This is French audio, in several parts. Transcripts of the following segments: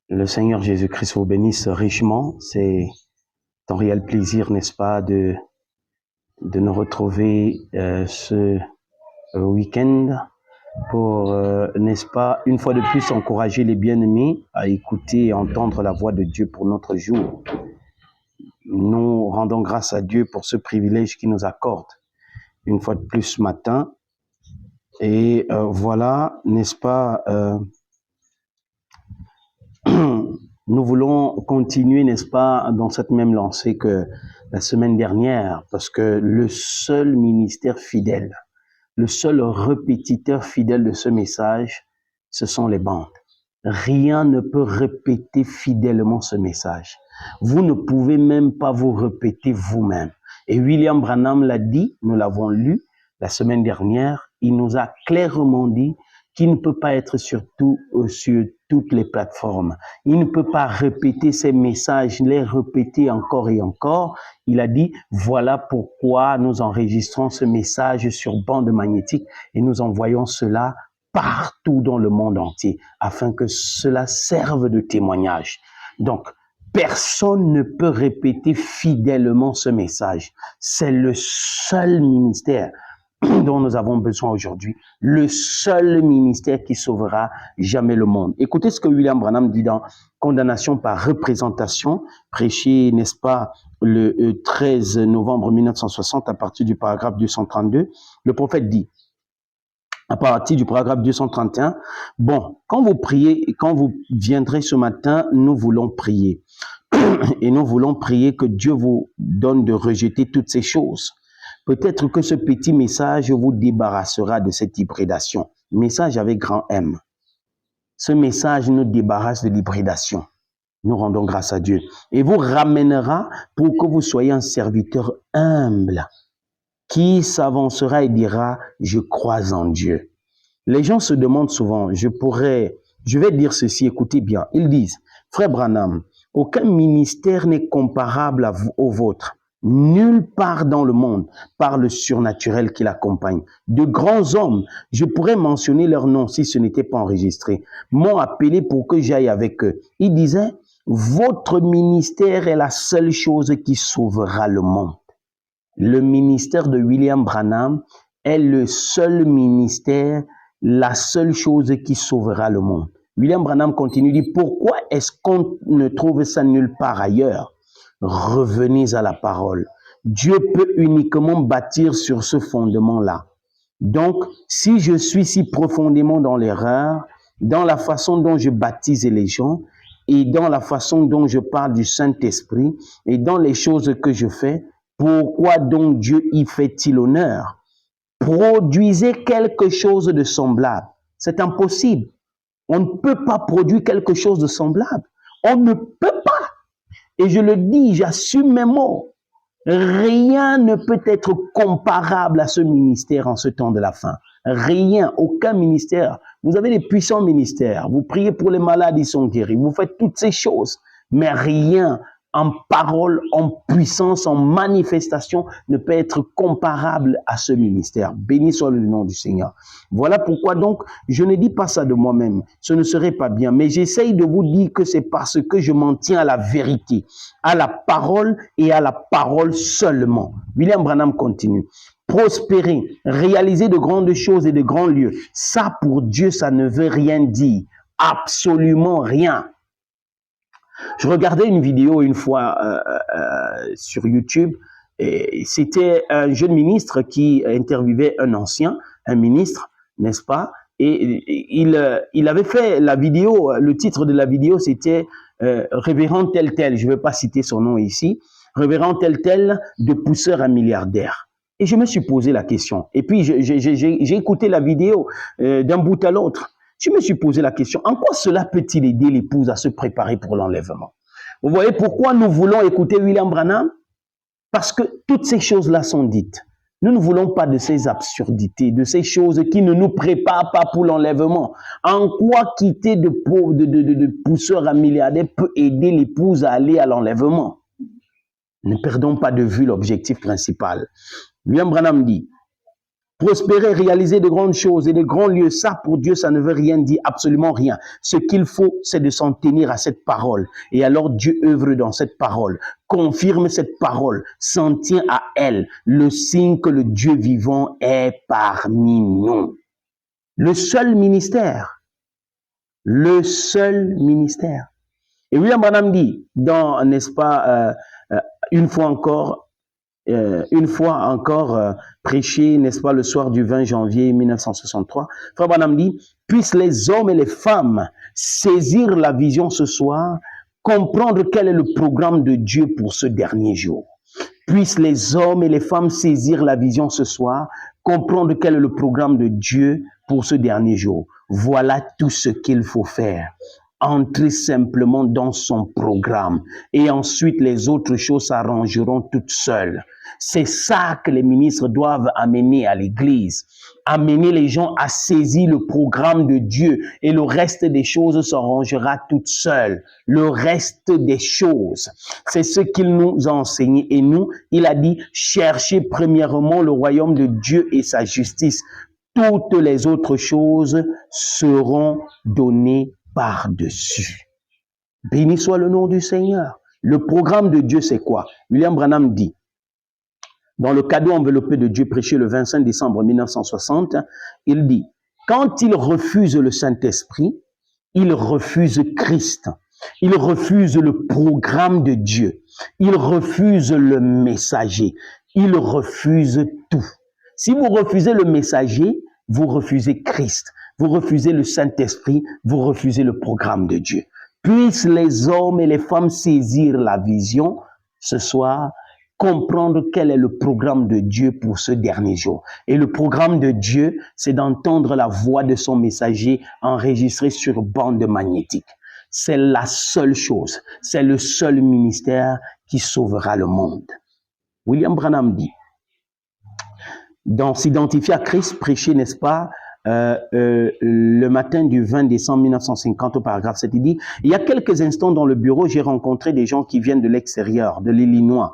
Le Seigneur Jésus-Christ vous bénisse richement. C'est un réel plaisir, n'est-ce pas, de nous retrouver ce week-end pour, n'est-ce pas, une fois de plus encourager les bien-aimés à écouter et entendre la voix de Dieu pour notre jour. Nous rendons grâce à Dieu pour ce privilège qu'il nous accorde une fois de plus ce matin. Et voilà, n'est-ce pas, nous voulons continuer, n'est-ce pas, dans cette même lancée que la semaine dernière, parce que le seul ministère fidèle, le seul répétiteur fidèle de ce message, ce sont les bandes. Rien ne peut répéter fidèlement ce message. Vous ne pouvez même pas vous répéter vous-même. Et William Branham l'a dit, nous l'avons lu la semaine dernière, il nous a clairement dit qu'il ne peut pas être sur toutes les plateformes. Il ne peut pas répéter ces messages, les répéter encore et encore. Il a dit, voilà pourquoi nous enregistrons ce message sur bande magnétique et nous envoyons cela partout dans le monde entier, afin que cela serve de témoignage. Donc, personne ne peut répéter fidèlement ce message. C'est le seul ministère dont nous avons besoin aujourd'hui, le seul ministère qui sauvera jamais le monde. Écoutez ce que William Branham dit dans Condamnation par représentation, prêché, n'est-ce pas, le 13 novembre 1960 à partir du paragraphe 232. Le prophète dit, à partir du paragraphe 231, bon, quand vous priez, quand vous viendrez ce matin, nous voulons prier. Et nous voulons prier que Dieu vous donne de rejeter toutes ces choses. Peut-être que ce petit message vous débarrassera de cette hybridation. Message avec grand M. Ce message nous débarrasse de l'hybridation. Nous rendons grâce à Dieu. Et vous ramènera pour que vous soyez un serviteur humble qui s'avancera et dira « Je crois en Dieu ». Les gens se demandent souvent, je vais dire ceci, écoutez bien. Ils disent « Frère Branham, aucun ministère n'est comparable au vôtre. Nulle part dans le monde, par le surnaturel qui l'accompagne. De grands hommes, je pourrais mentionner leur nom si ce n'était pas enregistré, m'ont appelé pour que j'aille avec eux. Ils disaient, votre ministère est la seule chose qui sauvera le monde. Le ministère de William Branham est le seul ministère, la seule chose qui sauvera le monde. William Branham continue, dit, pourquoi est-ce qu'on ne trouve ça nulle part ailleurs? Revenez à la parole. Dieu peut uniquement bâtir sur ce fondement-là. Donc, si je suis si profondément dans l'erreur, dans la façon dont je baptise les gens, et dans la façon dont je parle du Saint-Esprit, et dans les choses que je fais, pourquoi donc Dieu y fait-il honneur? Produisez quelque chose de semblable. C'est impossible. On ne peut pas produire quelque chose de semblable. On ne peut pas. Et je le dis, j'assume mes mots. Rien ne peut être comparable à ce ministère en ce temps de la fin. Rien, aucun ministère. Vous avez des puissants ministères. Vous priez pour les malades, ils sont guéris. Vous faites toutes ces choses. Mais rien en parole, en puissance, en manifestation, ne peut être comparable à ce ministère. Béni soit le nom du Seigneur. Voilà pourquoi donc, je ne dis pas ça de moi-même. Ce ne serait pas bien. Mais j'essaye de vous dire que c'est parce que je m'en tiens à la vérité, à la parole et à la parole seulement. William Branham continue. Prospérer, réaliser de grandes choses et de grands lieux. Ça, pour Dieu, ça ne veut rien dire. Absolument rien. Je regardais une vidéo une fois sur YouTube, et c'était un jeune ministre qui interviewait un ancien, un ministre, n'est-ce pas? Et il avait fait la vidéo, le titre de la vidéo c'était Révérend tel tel, je ne vais pas citer son nom ici, Révérend tel tel de pousseur à milliardaire. Et je me suis posé la question. Et puis j'ai écouté la vidéo d'un bout à l'autre. Je me suis posé la question, en quoi cela peut-il aider l'épouse à se préparer pour l'enlèvement? Vous voyez pourquoi nous voulons écouter William Branham? Parce que toutes ces choses-là sont dites. Nous ne voulons pas de ces absurdités, de ces choses qui ne nous préparent pas pour l'enlèvement. En quoi quitter de pousseur à milliardaire peut aider l'épouse à aller à l'enlèvement? Ne perdons pas de vue l'objectif principal. William Branham dit, prospérer, réaliser de grandes choses et de grands lieux. Ça, pour Dieu, ça ne veut rien dire, absolument rien. Ce qu'il faut, c'est de s'en tenir à cette parole. Et alors, Dieu œuvre dans cette parole, confirme cette parole, s'en tient à elle, le signe que le Dieu vivant est parmi nous. Le seul ministère. Le seul ministère. Et William Branham dit, dans, n'est-ce pas, une fois encore, prêché, n'est-ce pas, le soir du 20 janvier 1963, Frère Branham dit, puissent les hommes et les femmes saisir la vision ce soir, comprendre quel est le programme de Dieu pour ce dernier jour. Puissent les hommes et les femmes saisir la vision ce soir, comprendre quel est le programme de Dieu pour ce dernier jour. Voilà tout ce qu'il faut faire. Entrer simplement dans son programme et ensuite les autres choses s'arrangeront toutes seules. C'est ça que les ministres doivent amener à l'Église. Amener les gens à saisir le programme de Dieu et le reste des choses s'arrangera toutes seules. Le reste des choses, c'est ce qu'il nous a enseigné. Et nous, il a dit, cherchez premièrement le royaume de Dieu et sa justice. Toutes les autres choses seront données par-dessus. Béni soit le nom du Seigneur. Le programme de Dieu, c'est quoi? William Branham dit, dans le cadeau enveloppé de Dieu prêché le 25 décembre 1960, il dit, quand il refuse le Saint-Esprit, il refuse Christ. Il refuse le programme de Dieu. Il refuse le messager. Il refuse tout. Si vous refusez le messager, vous refusez Christ. Vous refusez le Saint-Esprit, vous refusez le programme de Dieu. Puissent les hommes et les femmes saisir la vision ce soir, comprendre quel est le programme de Dieu pour ce dernier jour. Et le programme de Dieu, c'est d'entendre la voix de son messager enregistrée sur bande magnétique. C'est la seule chose, c'est le seul ministère qui sauvera le monde. William Branham dit, dans s'identifier à Christ, prêcher, n'est-ce pas, le matin du 20 décembre 1950 au paragraphe 7, il dit, il y a quelques instants dans le bureau, j'ai rencontré des gens qui viennent de l'extérieur, de l'Illinois.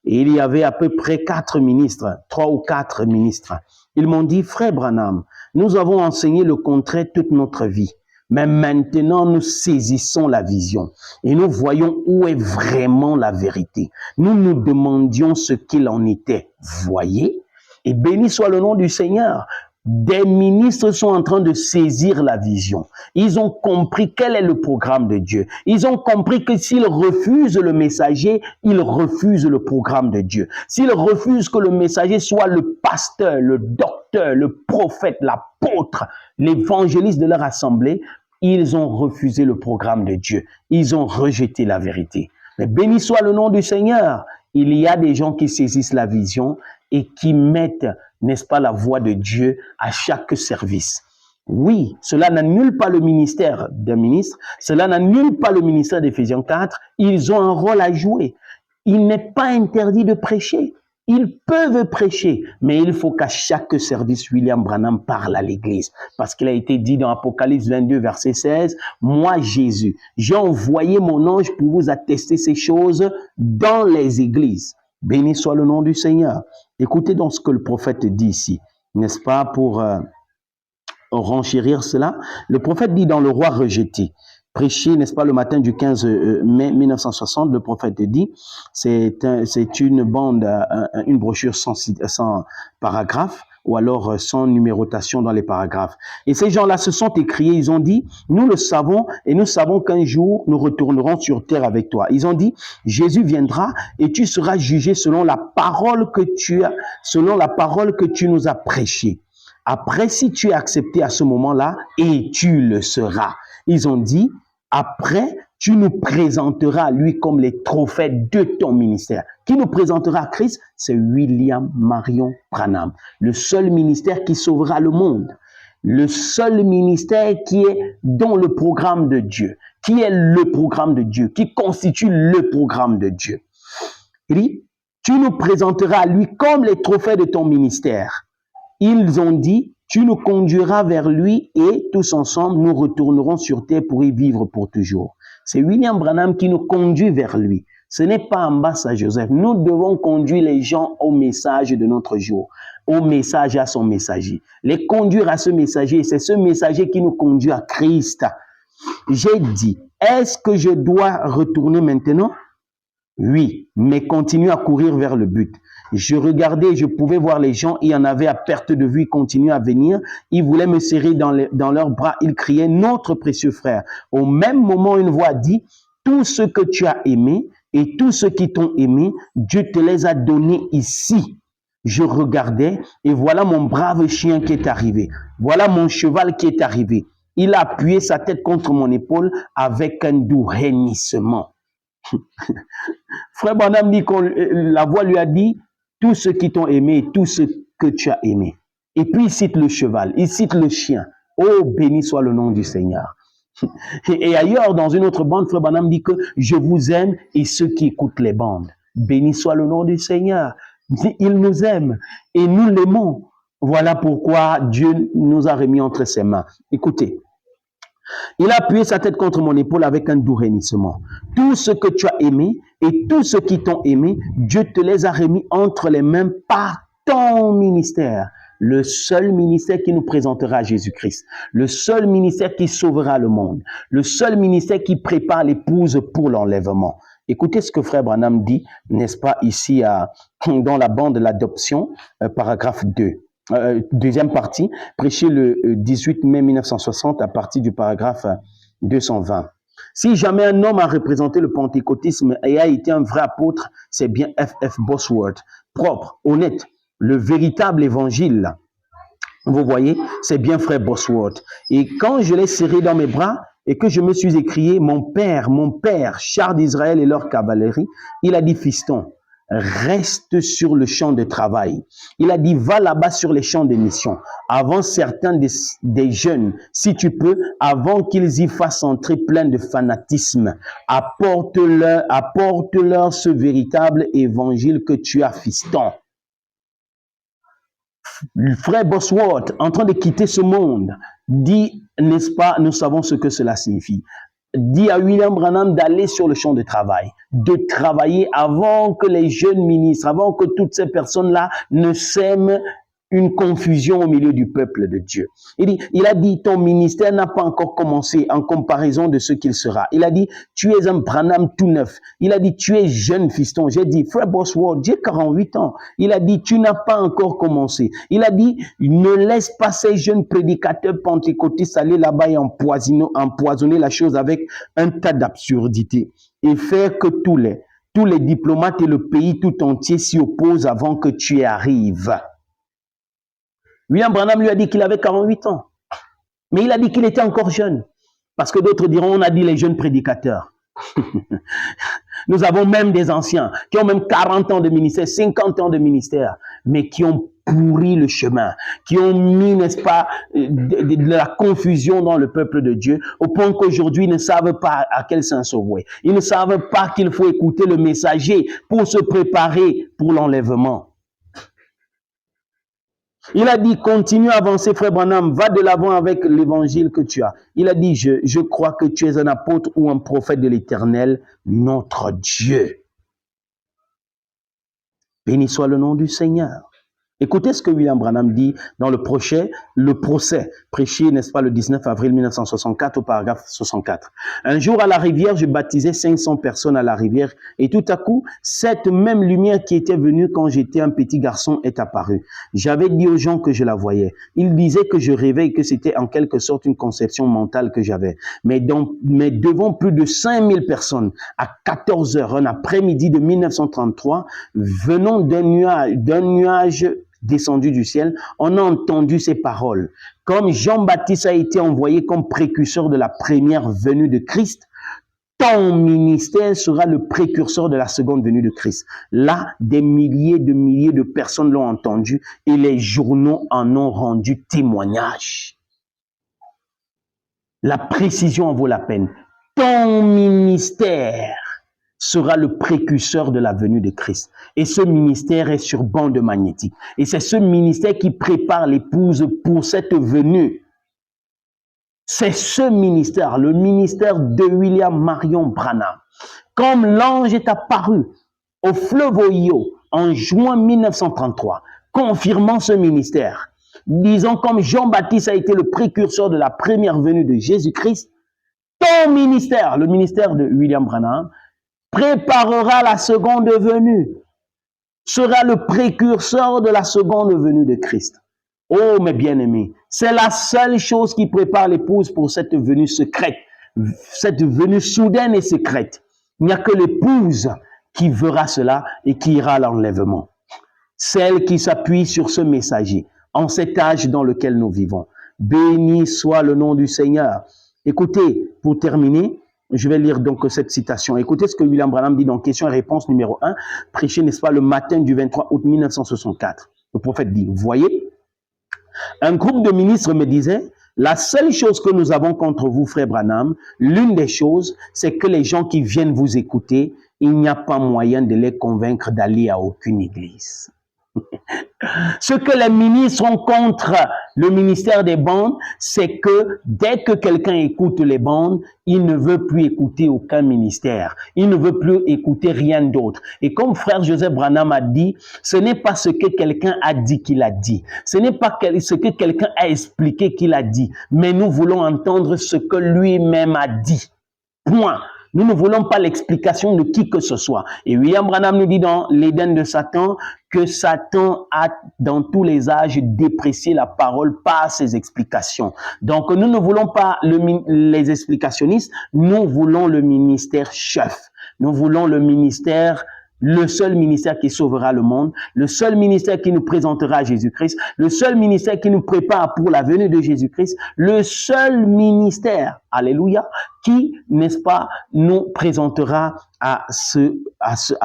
Et il y avait à peu près 4 ministres, 3 ou 4 ministres. Ils m'ont dit, frère Branham, nous avons enseigné le contraire toute notre vie. Mais maintenant, nous saisissons la vision et nous voyons où est vraiment la vérité. Nous nous demandions ce qu'il en était. Voyez? Et béni soit le nom du Seigneur. Des ministres sont en train de saisir la vision. Ils ont compris quel est le programme de Dieu. Ils ont compris que s'ils refusent le messager, ils refusent le programme de Dieu. S'ils refusent que le messager soit le pasteur, le docteur, le prophète, l'apôtre, l'évangéliste de leur assemblée, ils ont refusé le programme de Dieu. Ils ont rejeté la vérité. Mais béni soit le nom du Seigneur. Il y a des gens qui saisissent la vision et qui mettent, n'est-ce pas, la voix de Dieu à chaque service. Oui, cela n'annule pas le ministère d'un ministre, cela n'annule pas le ministère d'Éphésiens 4, ils ont un rôle à jouer. Il n'est pas interdit de prêcher. Ils peuvent prêcher, mais il faut qu'à chaque service, William Branham parle à l'Église. Parce qu'il a été dit dans Apocalypse 22, verset 16, « Moi, Jésus, j'ai envoyé mon ange pour vous attester ces choses dans les églises. » Béni soit le nom du Seigneur. Écoutez donc ce que le prophète dit ici, n'est-ce pas, pour renchérir cela. Le prophète dit dans Le Roi rejeté, prêché, n'est-ce pas, le matin du 15 mai 1960, le prophète dit, c'est une bande, une brochure sans paragraphe, ou alors sans numérotation dans les paragraphes. Et ces gens-là se sont écriés, ils ont dit, nous le savons, et nous savons qu'un jour, nous retournerons sur terre avec toi. Ils ont dit, Jésus viendra, et tu seras jugé selon la parole que tu nous as prêchée. Après, si tu es accepté à ce moment-là, et tu le seras. Ils ont dit, après, tu nous présenteras à lui comme les trophées de ton ministère. Qui nous présentera à Christ? C'est William Marion Branham. Le seul ministère qui sauvera le monde. Le seul ministère qui est dans le programme de Dieu. Qui est le programme de Dieu. Qui constitue le programme de Dieu. Il dit, tu nous présenteras à lui comme les trophées de ton ministère. Ils ont dit, tu nous conduiras vers lui et tous ensemble, nous retournerons sur terre pour y vivre pour toujours. C'est William Branham qui nous conduit vers lui. Ce n'est pas en bas à Joseph. Nous devons conduire les gens au message de notre jour, au message à son messager. Les conduire à ce messager, c'est ce messager qui nous conduit à Christ. J'ai dit, est-ce que je dois retourner maintenant? Oui, mais continue à courir vers le but. Je regardais, je pouvais voir les gens, il y en avait à perte de vue, ils continuaient à venir. Ils voulaient me serrer dans leurs bras, ils criaient, notre précieux frère. Au même moment, une voix dit, tout ce que tu as aimé et tous ceux qui t'ont aimé, Dieu te les a donnés ici. Je regardais et voilà mon brave chien qui est arrivé. Voilà mon cheval qui est arrivé. Il a appuyé sa tête contre mon épaule avec un doux hennissement. Frère Branham dit que la voix lui a dit, tous ceux qui t'ont aimé et tous ceux que tu as aimé. Et puis il cite le cheval, il cite le chien. Oh, béni soit le nom du Seigneur. Et ailleurs, dans une autre bande, Frère Branham dit que je vous aime et ceux qui écoutent les bandes. Béni soit le nom du Seigneur. Il nous aime et nous l'aimons. Voilà pourquoi Dieu nous a remis entre ses mains. Écoutez. Il a appuyé sa tête contre mon épaule avec un doux hennissement. Tout ce que tu as aimé et tous ceux qui t'ont aimé, Dieu te les a remis entre les mains par ton ministère. Le seul ministère qui nous présentera à Jésus-Christ. Le seul ministère qui sauvera le monde. Le seul ministère qui prépare l'épouse pour l'enlèvement. Écoutez ce que Frère Branham dit, n'est-ce pas, ici dans la bande de l'adoption, paragraphe 2. Deuxième partie, prêché le 18 mai 1960 à partir du paragraphe 220. Si jamais un homme a représenté le pentecôtisme et a été un vrai apôtre, c'est bien F.F. Bosworth, propre, honnête, le véritable évangile. Vous voyez, c'est bien frère Bosworth. Et quand je l'ai serré dans mes bras et que je me suis écrié, mon père, chars d'Israël et leur cavalerie, il a dit, fiston, reste sur le champ de travail. Il a dit, va là-bas sur les champs de mission. Avant certains des jeunes, si tu peux, avant qu'ils y fassent entrer plein de fanatisme, apporte-leur ce véritable évangile que tu as, fiston. Le frère Bosworth, en train de quitter ce monde, dit, n'est-ce pas, nous savons ce que cela signifie. Dit à William Branham d'aller sur le champ de travail, de travailler avant que les jeunes ministres, avant que toutes ces personnes-là ne sèment une confusion au milieu du peuple de Dieu. Il a dit, ton ministère n'a pas encore commencé en comparaison de ce qu'il sera. Il a dit, tu es un Branham tout neuf. Il a dit, tu es jeune fiston. J'ai dit, frère Bosworth, j'ai 48 ans. Il a dit, tu n'as pas encore commencé. Il a dit, ne laisse pas ces jeunes prédicateurs pentecôtistes aller là-bas et empoisonner la chose avec un tas d'absurdités et faire que tous les diplomates et le pays tout entier s'y opposent avant que tu y arrives. William Branham lui a dit qu'il avait 48 ans. Mais il a dit qu'il était encore jeune. Parce que d'autres diront, on a dit les jeunes prédicateurs. Nous avons même des anciens qui ont même 40 ans de ministère, 50 ans de ministère, mais qui ont pourri le chemin, qui ont mis, n'est-ce pas, de la confusion dans le peuple de Dieu, au point qu'aujourd'hui, ils ne savent pas à quel sens sauver. Ils ne savent pas qu'il faut écouter le messager pour se préparer pour l'enlèvement. Il a dit, continue à avancer, frère Branham, va de l'avant avec l'évangile que tu as. Il a dit, je crois que tu es un apôtre ou un prophète de l'Éternel, notre Dieu. Béni soit le nom du Seigneur. Écoutez ce que William Branham dit dans le procès prêché, n'est-ce pas, le 19 avril 1964 au paragraphe 64. Un jour à la rivière, je baptisais 500 personnes à la rivière et tout à coup, cette même lumière qui était venue quand j'étais un petit garçon est apparue. J'avais dit aux gens que je la voyais. Ils disaient que je rêvais et que c'était en quelque sorte une conception mentale que j'avais. Mais devant plus de 5000 personnes, à 14 heures, un après-midi de 1933, venant d'un nuage descendu du ciel, on a entendu ces paroles. Comme Jean-Baptiste a été envoyé comme précurseur de la première venue de Christ, ton ministère sera le précurseur de la seconde venue de Christ. Là, des milliers de personnes l'ont entendu et les journaux en ont rendu témoignage. La précision en vaut la peine. Ton ministère sera le précurseur de la venue de Christ. Et ce ministère est sur bande magnétique. Et c'est ce ministère qui prépare l'épouse pour cette venue. C'est ce ministère, le ministère de William Marion Branham. comme l'ange est apparu au fleuve Ohio en juin 1933, confirmant ce ministère. Disons comme Jean-Baptiste a été le précurseur de la première venue de Jésus-Christ, ton ministère, le ministère de William Branham, préparera la seconde venue, sera le précurseur de la seconde venue de Christ. Oh mes bien-aimés, c'est la seule chose qui prépare l'épouse pour cette venue secrète, cette venue soudaine et secrète. Il n'y a que l'épouse qui verra cela et qui ira à l'enlèvement. Celle qui s'appuie sur ce messager en cet âge dans lequel nous vivons. Béni soit le nom du Seigneur. Écoutez, pour terminer, je vais lire donc cette citation. Écoutez ce que William Branham dit dans question et réponse numéro 1, prêché, n'est-ce pas, le matin du 23 août 1964. Le prophète dit, voyez, un groupe de ministres me disait, la seule chose que nous avons contre vous, frère Branham, l'une des choses, c'est que les gens qui viennent vous écouter, il n'y a pas moyen de les convaincre d'aller à aucune église. Ce que les ministres ont contre le ministère des bandes, c'est que dès que quelqu'un écoute les bandes, il ne veut plus écouter aucun ministère. Il ne veut plus écouter rien d'autre. Et comme frère Joseph Branham a dit, ce n'est pas ce que quelqu'un a dit qu'il a dit. Ce n'est pas ce que quelqu'un a expliqué qu'il a dit. Mais nous voulons entendre ce que lui-même a dit. Point. Nous ne voulons pas l'explication de qui que ce soit. Et William Branham nous dit dans l'Éden de Satan que Satan a dans tous les âges déprécié la parole par ses explications. Donc nous ne voulons pas les explicationnistes, nous voulons le ministère chef. Nous voulons le ministère, le seul ministère qui sauvera le monde, le seul ministère qui nous présentera Jésus-Christ, le seul ministère qui nous prépare pour la venue de Jésus-Christ, le seul ministère, alléluia, qui, n'est-ce pas, nous présentera à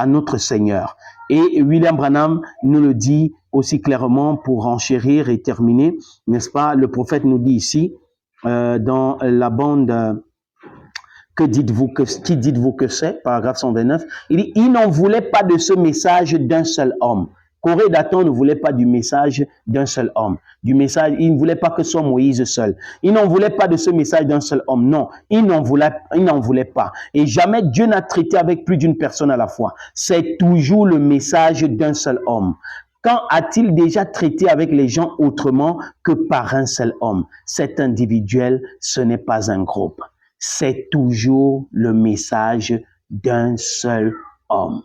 notre Seigneur. Et William Branham nous le dit aussi clairement pour enchérir et terminer, n'est-ce pas, le prophète nous dit ici, dans la bande... qui dites-vous que c'est? Paragraphe 129. Il dit, il n'en voulait pas de ce message d'un seul homme. Corée d'Atan ne voulait pas du message d'un seul homme. Du message, il ne voulait pas que ce soit Moïse seul. Il n'en voulait pas de ce message d'un seul homme. Non, il n'en voulait pas. Et jamais Dieu n'a traité avec plus d'une personne à la fois. C'est toujours le message d'un seul homme. Quand a-t-il déjà traité avec les gens autrement que par un seul homme? Cet individuel, ce n'est pas un groupe. C'est toujours le message d'un seul homme.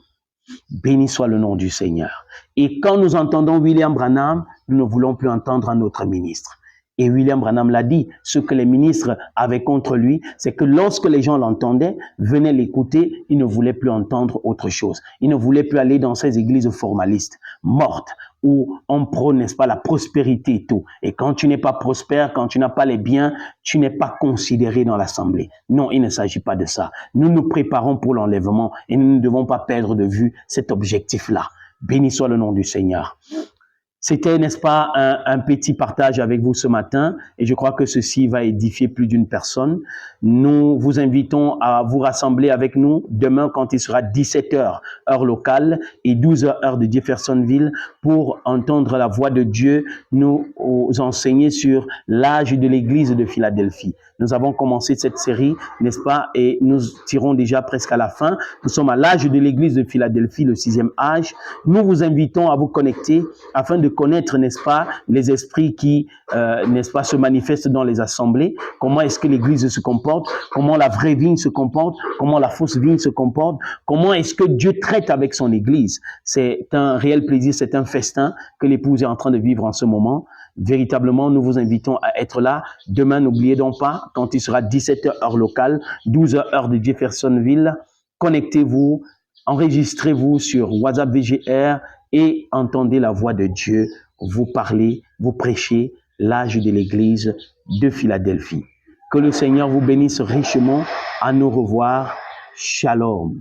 Béni soit le nom du Seigneur. Et quand nous entendons William Branham, nous ne voulons plus entendre un autre ministre. Et William Branham l'a dit, ce que les ministres avaient contre lui, c'est que lorsque les gens l'entendaient, venaient l'écouter, ils ne voulaient plus entendre autre chose. Ils ne voulaient plus aller dans ces églises formalistes, mortes, où on prône, n'est-ce pas, la prospérité et tout. Et quand tu n'es pas prospère, quand tu n'as pas les biens, tu n'es pas considéré dans l'assemblée. Non, il ne s'agit pas de ça. Nous nous préparons pour l'enlèvement et nous ne devons pas perdre de vue cet objectif-là. Béni soit le nom du Seigneur. C'était, n'est-ce pas, un petit partage avec vous ce matin et je crois que ceci va édifier plus d'une personne. Nous vous invitons à vous rassembler avec nous demain quand il sera 17h heure locale et 12h heure de Jeffersonville pour entendre la voix de Dieu nous enseigner sur l'âge de l'église de Philadelphie. Nous avons commencé cette série, n'est-ce pas, et nous tirons déjà presque à la fin. Nous sommes à l'âge de l'église de Philadelphie, le 6e âge. Nous vous invitons à vous connecter afin de connaître, n'est-ce pas, les esprits qui, n'est-ce pas, se manifestent dans les assemblées. Comment est-ce que l'église se comporte? Comment la vraie vigne se comporte? Comment la fausse vigne se comporte? Comment est-ce que Dieu traite avec son église? C'est un réel plaisir, c'est un festin que l'épouse est en train de vivre en ce moment. Véritablement, nous vous invitons à être là. Demain, n'oubliez donc pas, quand il sera 17h heure locale, 12h heure de Jeffersonville, connectez-vous, enregistrez-vous sur WhatsApp VGR et entendez la voix de Dieu vous parler, vous prêcher l'âge de l'église de Philadelphie. Que le Seigneur vous bénisse richement. À nous revoir. Shalom.